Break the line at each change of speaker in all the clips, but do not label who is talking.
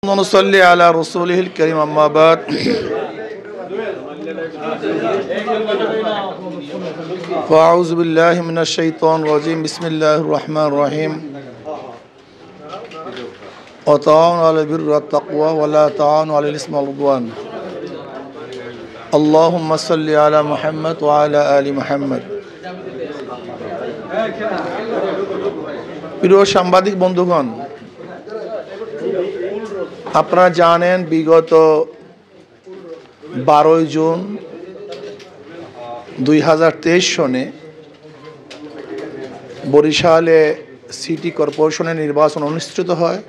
ونصلي على رسوله الكريم أما بعد فأعوذ بالله من الشيطان الرجيم بسم الله الرحمن الرحيم وتعاونوا على البر والتقوى ولا تعاونوا على الإثم والعدوان اللهم صل على محمد وعلى آل محمد প্রিয় সাংবাদিক বন্ধুগণ, আপনারা জানেন বিগত 12 জুন 2023 সনে বরিশালে সিটি কর্পোরেশনের নির্বাচন অনুষ্ঠিত হয়।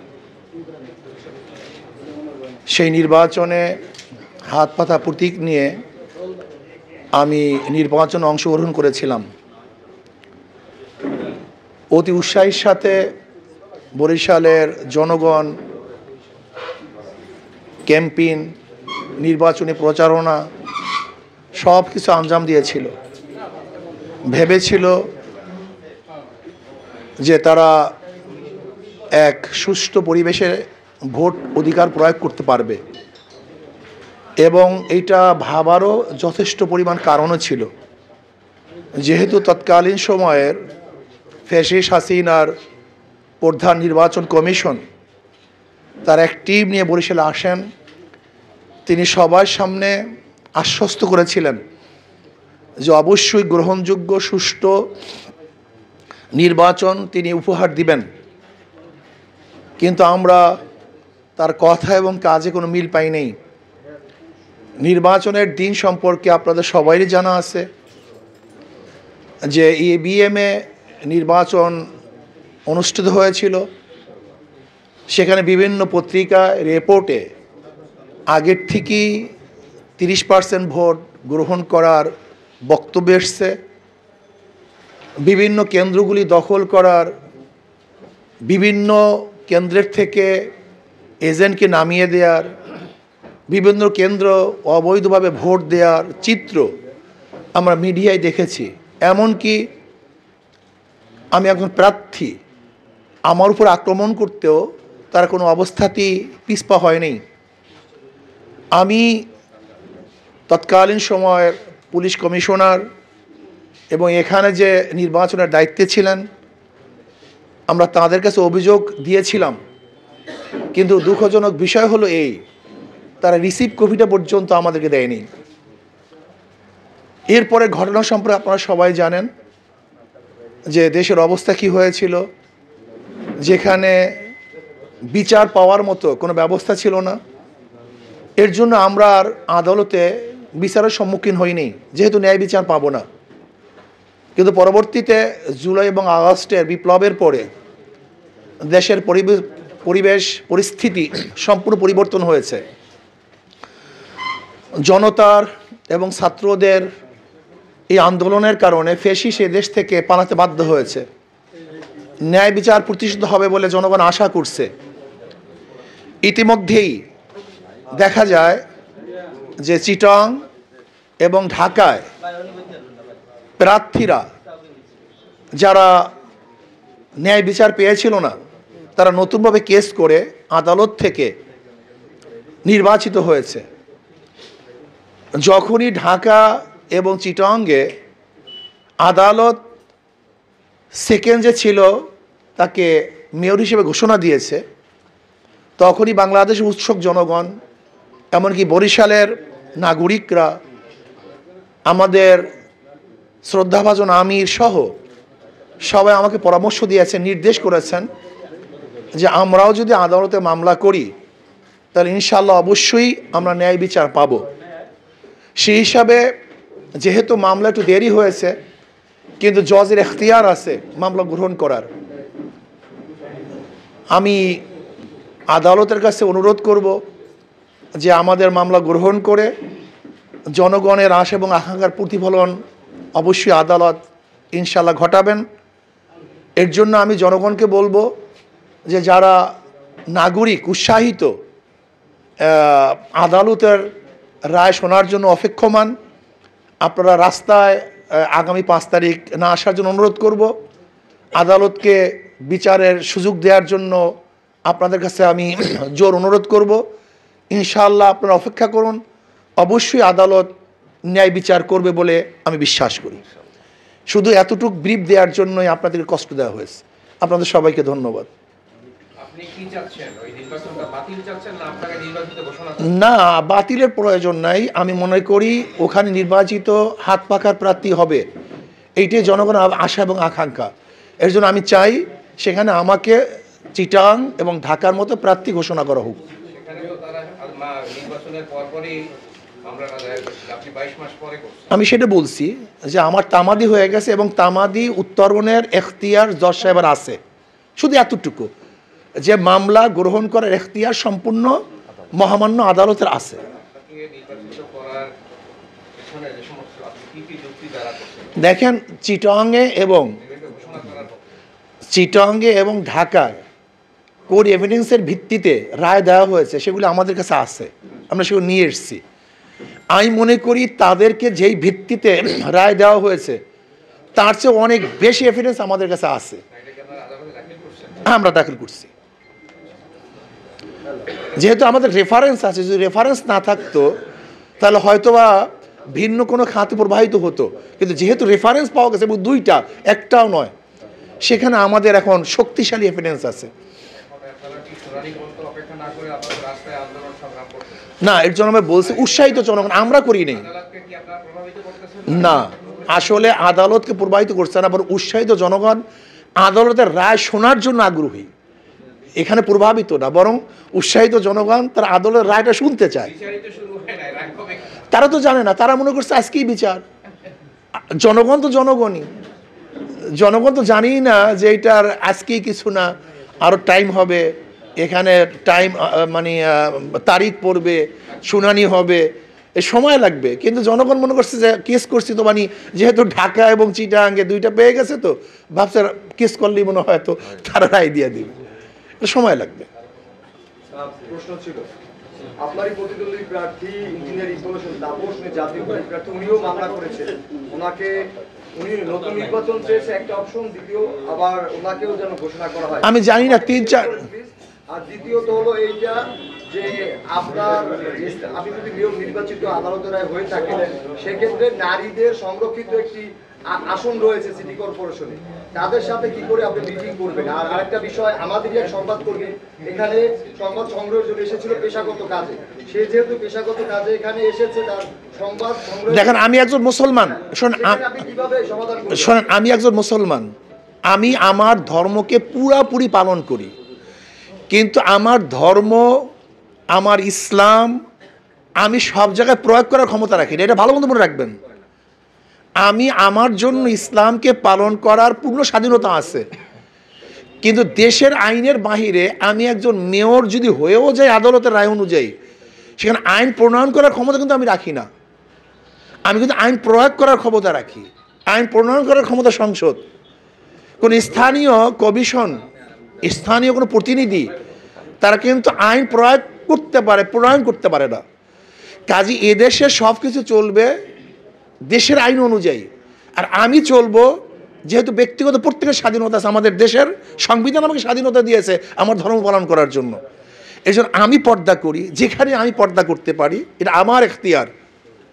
সেই নির্বাচনে হাত পাতা প্রতীক নিয়ে আমি নির্বাচনে অংশগ্রহণ করেছিলাম। অতি উৎসাহের সাথে বরিশালের জনগণ ক্যাম্পেইন, নির্বাচনী প্রচারণা সব কিছু আঞ্জাম দিয়েছিল। ভেবেছিল যে তারা এক সুষ্ঠু পরিবেশে ভোট অধিকার প্রয়োগ করতে পারবে, এবং এইটা ভাবারও যথেষ্ট পরিমাণ কারণও ছিল। যেহেতু তৎকালীন সময়ের ফ্যাসিস্ট হাসিনার প্রধান নির্বাচন কমিশন তার এক টিম নিয়ে বরিশালে আসেন, তিনি সবার সামনে আশ্বস্ত করেছিলেন যে অবশ্যই গ্রহণযোগ্য সুষ্ঠু নির্বাচন তিনি উপহার দিবেন। কিন্তু আমরা তার কথা এবং কাজে কোনো মিল পাই নাই। নির্বাচনের দিন সম্পর্কে আপনাদের সবারই জানা আছে যে EVM-এ নির্বাচন অনুষ্ঠিত হয়েছিল। সেখানে বিভিন্ন পত্রিকায় রিপোর্টে আগের থেকেই 30% ভোট গ্রহণ করার বক্তব্য এসছে। বিভিন্ন কেন্দ্রগুলি দখল করার, বিভিন্ন কেন্দ্রের থেকে এজেন্টকে নামিয়ে দেওয়ার, বিভিন্ন কেন্দ্র অবৈধভাবে ভোট দেওয়ার চিত্র আমরা মিডিয়ায় দেখেছি। এমনকি আমি একজন প্রার্থী, আমার উপর আক্রমণ করতেও তার কোনো অবস্থাতেই পিছপা হয়নি। আমি তৎকালীন সময়ের পুলিশ কমিশনার এবং এখানে যে নির্বাচনের দায়িত্বে ছিলেন, আমরা তাদের কাছে অভিযোগ দিয়েছিলাম। কিন্তু দুঃখজনক বিষয় হলো এই, তারা রিসিভ কপিটা পর্যন্ত আমাদেরকে দেয়নি। এরপরে ঘটনা সম্পর্কে আপনারা সবাই জানেন যে দেশের অবস্থা কী হয়েছিল, যেখানে বিচার পাওয়ার মতো কোনো ব্যবস্থা ছিল না। এর জন্য আমরা আর আদালতে বিচারের সম্মুখীন হইনি, যেহেতু ন্যায় বিচার পাবো না। কিন্তু পরবর্তীতে জুলাই এবং আগস্টের বিপ্লবের পরে দেশের পরিবেশ পরিস্থিতি সম্পূর্ণ পরিবর্তন হয়েছে। জনতার এবং ছাত্রদের এই আন্দোলনের কারণে ফ্যাসিস্ট এই দেশ থেকে পালাতে বাধ্য হয়েছে। ন্যায় বিচার প্রতিষ্ঠিত হবে বলে জনগণ আশা করছে। ইতিমধ্যেই দেখা যায় যে চিটাং এবং ঢাকায় প্রার্থীরা যারা ন্যায় বিচার পেয়েছিল না, তারা নতুনভাবে কেস করে আদালত থেকে নির্বাচিত হয়েছে। যখনই ঢাকা এবং চিটাংয়ে আদালত সেকেন্ড যে ছিল তাকে মেয়র হিসেবে ঘোষণা দিয়েছে, তখনই বাংলাদেশের উৎসুক জনগণ, এমনকি বরিশালের নাগরিকরা, আমাদের শ্রদ্ধাভাজন আমির সহ সবাই আমাকে পরামর্শ দিয়েছেন, নির্দেশ করেছেন যে আমরাও যদি আদালতে মামলা করি তাহলে ইনশাআল্লাহ অবশ্যই আমরা ন্যায় বিচার পাব। সেই হিসাবে যেহেতু মামলা একটু দেরি হয়েছে, কিন্তু জজের এখতিয়ার আছে মামলা গ্রহণ করার। আমি আদালতের কাছে অনুরোধ করব যে আমাদের মামলা গ্রহণ করে জনগণের আশা এবং আকাঙ্ক্ষার প্রতিফলন অবশ্যই আদালত ইনশাআল্লাহ ঘটাবেন। এর জন্য আমি জনগণকে বলবো যে যারা নাগরিক উৎসাহিত আদালতের রায় শোনার জন্য অপেক্ষমান, আপনারা রাস্তায় আগামী 5 তারিখ না আসার জন্য অনুরোধ করব। আদালতকে বিচারের সুযোগ দেওয়ার জন্য আপনাদের কাছে আমি জোর অনুরোধ করব, ইনশাআল্লাহ আপনারা অপেক্ষা করুন, অবশ্যই আদালত ন্যায় বিচার করবে বলে আমি বিশ্বাস করি। শুধু এতটুকু ব্রিফ দেওয়ার জন্যই আপনাদেরকে কষ্ট দেওয়া হয়েছে। আপনাদের সবাইকে ধন্যবাদ। না, বাতিলের প্রয়োজন নাই। আমি মনে করি ওখানে নির্বাচিত হাত পাখার প্রার্থী হবে, এইটাই জনগণের আশা এবং আকাঙ্ক্ষা। এর জন্য আমি চাই সেখানে আমাকে চিটাং এবং ঢাকার মতো প্রার্থী ঘোষণা করা হোক। আমি সেটা বলছি যে আমার তামাদি হয়ে গেছে এবং তামাদি উত্তরণের এখতিয়ার জজ সাহেবের আছে, শুধু এতটুকু যে মামলা গ্রহণ করার এখতিয়ার সম্পূর্ণ মহামান্য আদালতের আছে। দেখেন, চিটাংয়ে এবং ঢাকায় কোর্ট এভিডেন্সের ভিত্তিতে রায় দেওয়া হয়েছে, সেগুলো আমাদের কাছে আছে, আমরা সেগুলো নিয়ে এসেছি। আমি মনে করি তাদেরকে যেই ভিত্তিতে রায় দেওয়া হয়েছে তার চেয়ে অনেক বেশি এভিডেন্স আমাদের কাছে আছে, আমরা দাখিল করছি। যেহেতু আমাদের রেফারেন্স আছে, যদি রেফারেন্স না থাকতো তাহলে হয়তোবা ভিন্ন কোনো খাতে প্রবাহিত হতো, কিন্তু যেহেতু রেফারেন্স পাওয়া গেছে এবং দুইটা, একটাও নয়, সেখানে আমাদের এখন শক্তিশালী এভিডেন্স আছে। না, এর জন্য আমি বলছি উৎসাহিত জনগণ, আমরা করি নেই। না, আসলে আদালতকে প্রবাহিত করছে না, বরং উৎসাহিত জনগণ আদালতের রায় শোনার জন্য আগ্রহী, এখানে প্রভাবিত না, বরং উৎসাহিত জনগণ তারা আদালতের রায়টা শুনতে চায়। তারা তো জানে না, তারা মনে করছে আজকেই বিচার। জনগণ তো জনগণই, জনগণ তো জানেই না যে এটার আজকেই কিছু না, আরও টাইম হবে, এখানে টাইম মানে তারিখ পড়বে, শুনানি হবে, এ সময় লাগবে। কিন্তু জনগণ মনে করছে যে কেস করছি তো, মানে যেহেতু ঢাকা এবং চিটাগাঙ্গে দুইটা পেয়ে গেছে, তো ভাবছে কেস করলেই মনে হয় তো তারা রায় দিয়ে দিবে, সময় লাগবে।
প্রশ্ন ছিল, আপনারই প্রতিদ্বন্দ্বী প্রার্থী ইঞ্জিনিয়ার ইকবাল হোসেন তাপস জাতীয় প্রার্থী, উনিও মামলা করেছেন, ওনাকে উনি নতুন নির্বাচন চেয়েছে একটা অপশন, দ্বিতীয় আবার ওনাকেও যেন ঘোষণা করা হয়।
আমি জানি না 3-4।
আর দ্বিতীয়ত হলো এইটা যে আপনি যদি নির্বাচিত আদালতের রায় হয়ে থাকেন, সেক্ষেত্রে নারীদের সংরক্ষিত একটি আসন রয়েছে সিটি কর্পোরেশনে, তাদের সাথে কি করে আপনি মিটিং করবেন? আর আরেকটা বিষয়, আমাদেরই এক সংবাদকর্মী এখানে সংবাদ সংগ্রহের জন্য এসেছিল পেশাগত কাজে, সে যেহেতু পেশাগত কাজে এখানে এসেছে, তার সংবাদ সংগ্রহ।
দেখেন, আমি একজন মুসলমান, শোনেন, আমি একজন মুসলমান, আমি আমার ধর্মকে পুরাপুরি পালন করি, কিন্তু আমার ধর্ম, আমার ইসলাম আমি সব জায়গায় প্রয়োগ করার ক্ষমতা রাখি না, এটা ভালো মতো মনে রাখবেন। আমি আমার জন্য ইসলামকে পালন করার পূর্ণ স্বাধীনতা আছে, কিন্তু দেশের আইনের বাহিরে আমি একজন মেয়র যদি হয়েও যাই আদালতের রায় অনুযায়ী, সেখানে আইন প্রণয়ন করার ক্ষমতা কিন্তু আমি রাখি না। আমি কিন্তু আইন প্রয়োগ করার ক্ষমতা রাখি, আইন প্রণয়ন করার ক্ষমতা সংসদ, কোন স্থানীয় কমিশন, স্থানীয় কোনো প্রতিনিধি, তারা কিন্তু আইন প্রয়োগ করতে পারে, প্রণয়ন করতে পারে না। কাজে এদেশে সব কিছু চলবে দেশের আইন অনুযায়ী, আর আমি চলবো যেহেতু ব্যক্তিগত প্রত্যেকের স্বাধীনতা আছে, আমাদের দেশের সংবিধান আমাকে স্বাধীনতা দিয়েছে আমার ধর্ম পালন করার জন্য। এই জন্য আমি পর্দা করি, যেখানে আমি পর্দা করতে পারি, এটা আমার এখতিয়ার,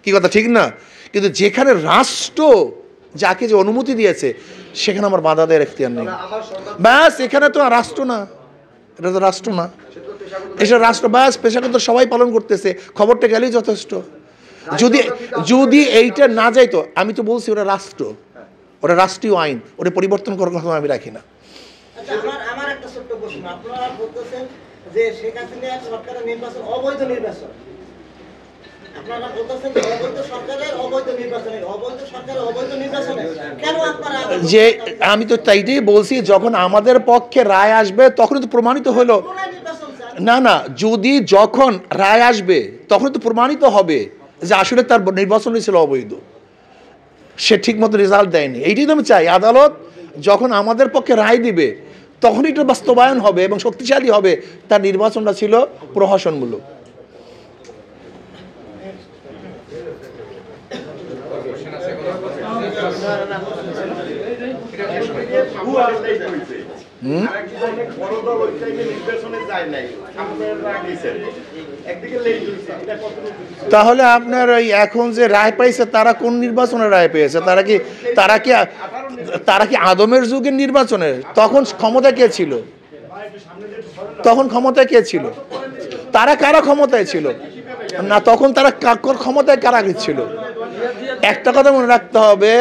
কি কথা ঠিক না? কিন্তু যেখানে রাষ্ট্র যাকে যে অনুমতি দিয়েছে সেখানে আমার বাধা দেওয়ার এখতিয়ার নেই। ব্যাস, এখানে তো রাষ্ট্র না, এটা তো রাষ্ট্র না, এটা রাষ্ট্র, ব্যাস পেশাগত সবাই পালন করতেছে, খবরটা গেলেই যথেষ্ট। যদি এইটা না যাইতো, আমি তো বলছি ওটা রাষ্ট্র, ওটা রাষ্ট্রীয় আইন, ওটা পরিবর্তন করার কথা আমি রাখি না।
আমার একটা ছোট্ট প্রশ্ন, আপনারা বলতেছেন যে শেখ হাসিনার সরকারের নির্বাচন অবৈধ নির্বাচন, আপনারা বলতেছেন যে অবৈধ সরকারের অবৈধ নির্বাচন, অবৈধ সরকারের অবৈধ নির্বাচনে কেন আপনারা?
যে আমি তো তাইটাই বলছি, যখন আমাদের পক্ষে রায় আসবে তখনই তো প্রমাণিত হলো। না না, যখন রায় আসবে তখন তো প্রমাণিত হবে যে আসলে তার নির্বাচন ছিল অবৈধ, সে ঠিক মতো রেজাল্ট দেয়নি। এইটাই তো আমি চাই, আদালত যখন আমাদের পক্ষে রায় দিবে তখনই এটা বাস্তবায়ন হবে এবং শক্তিশালী হবে তার নির্বাচনটা ছিল প্রহসনমূলক।
Who are late?
তাহলে আপনার ওই এখন যে রায় পাইছে তারা কোন নির্বাচনে রায় পেয়েছে? তারা কি আদমের যুগের নির্বাচনে? তখন ক্ষমতা কে ছিল? তারা কারা ক্ষমতায় ছিল না? তখন তারা ক্ষমতায় কারা ছিল? একটা কথা মনে রাখতে হবে,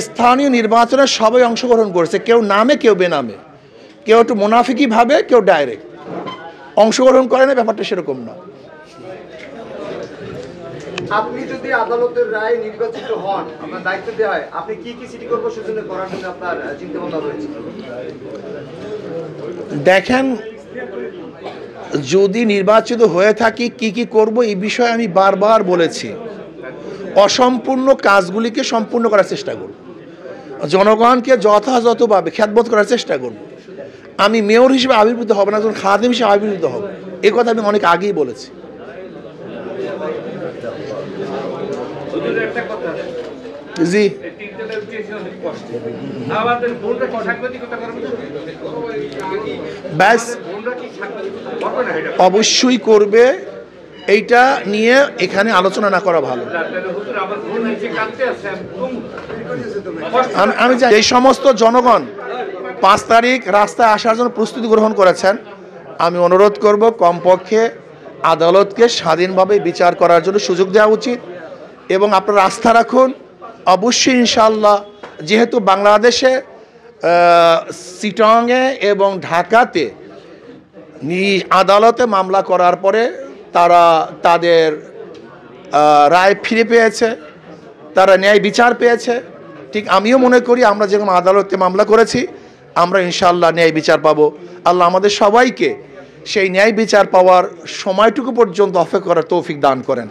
স্থানীয় নির্বাচনে সবাই অংশগ্রহণ করেছে, কেউ নামে কেউ বেনামে, কেউ একটু মুনাফিকি ভাবে, কেউ ডাইরেক্ট অংশগ্রহণ করে না। ব্যাপারটা সেরকম না।
আপনি যদি আদালতের রায় নির্বাচিত হন, আপনার দায়িত্ব দেওয়া হয়, আপনি কি কি সিটি কর্পোরেশনে করার জন্য আপনার চিন্তা ভাবনা রয়েছে?
দেখেন, যদি নির্বাচিত হয়ে থাকি কি কি করব এই বিষয়ে আমি বারবার বলেছি। অসম্পূর্ণ কাজগুলিকে সম্পূর্ণ করার চেষ্টা করব, জনগণকে যথাযথভাবে খ্যাতবোধ করার চেষ্টা করব। আমি মেয়র হিসেবে আবির্ভূত হব না, একজন খাদেম হিসেবে আবির্ভূত হব, এ কথা আমি অনেক আগেই বলেছি। জি, ব্যাস অবশ্যই করবে। এইটা নিয়ে এখানে আলোচনা না করা ভালো। আমি জানি এই সমস্ত জনগণ 5 তারিখ রাস্তায় আসার জন্য প্রস্তুতি গ্রহণ করেছেন। আমি অনুরোধ করব কমপক্ষে আদালতকে স্বাধীনভাবে বিচার করার জন্য সুযোগ দেওয়া উচিত এবং আপনারা আস্থা রাখুন। অবশ্যই ইনশাআল্লাহ, যেহেতু বাংলাদেশে চিটাগংয়ে এবং ঢাকাতে আদালতে মামলা করার পরে তারা তাদের রায় ফিরে পেয়েছে, তারা ন্যায় বিচার পেয়েছে, ঠিক আমিও মনে করি আমরা যেরকম আদালতে মামলা করেছি আমরা ইনশাআল্লাহ ন্যায় বিচার পাবো। আল্লাহ আমাদের সবাইকে সেই ন্যায় বিচার পাওয়ার সময়টুকু পর্যন্ত অপেক্ষা করার তৌফিক দান করেন।